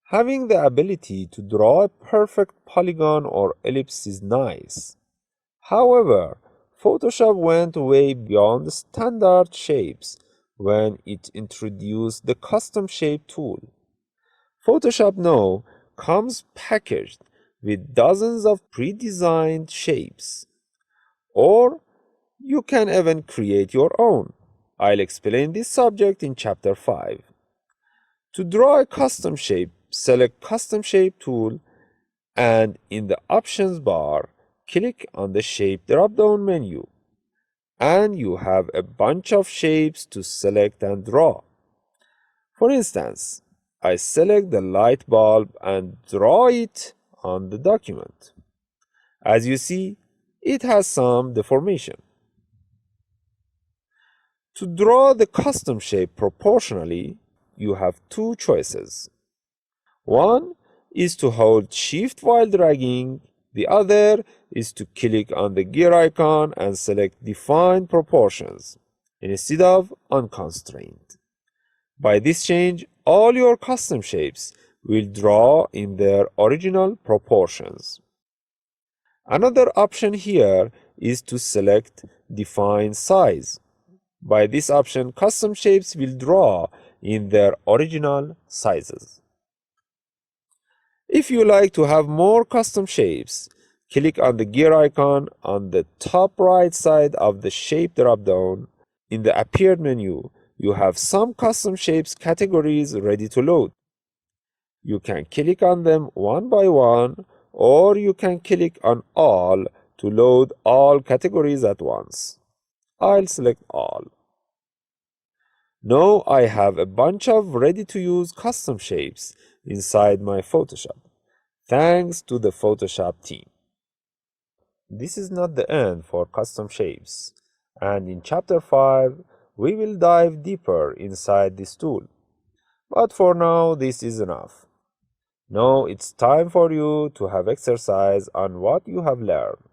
Having the ability to draw a perfect polygon or ellipse is nice. However, Photoshop went way beyond standard shapes when it introduced the custom shape tool. Photoshop now comes packaged with dozens of pre-designed shapes, or you can even create your own. I'll explain this subject in chapter 5. To draw a custom shape, select Custom Shape tool and in the Options bar, click on the Shape drop-down menu. And you have a bunch of shapes to select and draw. For instance, I select the light bulb and draw it on the document. As you see, it has some deformation. To draw the custom shape proportionally, you have two choices. One is to hold Shift while dragging. The other is to click on the gear icon and select Define Proportions instead of Unconstrained. By this change, all your custom shapes will draw in their original proportions. Another option here is to select Define Size. By this option, custom shapes will draw in their original sizes. If you like to have more custom shapes, click on the gear icon on the top right side of the shape dropdown. In the appeared menu, you have some custom shapes categories ready to load. You can click on them one by one, or you can click on all to load all categories at once. I'll select all. Now I have a bunch of ready-to-use custom shapes inside my Photoshop, thanks to the Photoshop team. This is not the end for custom shapes, and in chapter 5, we will dive deeper inside this tool. But for now, this is enough. Now it's time for you to have exercise on what you have learned.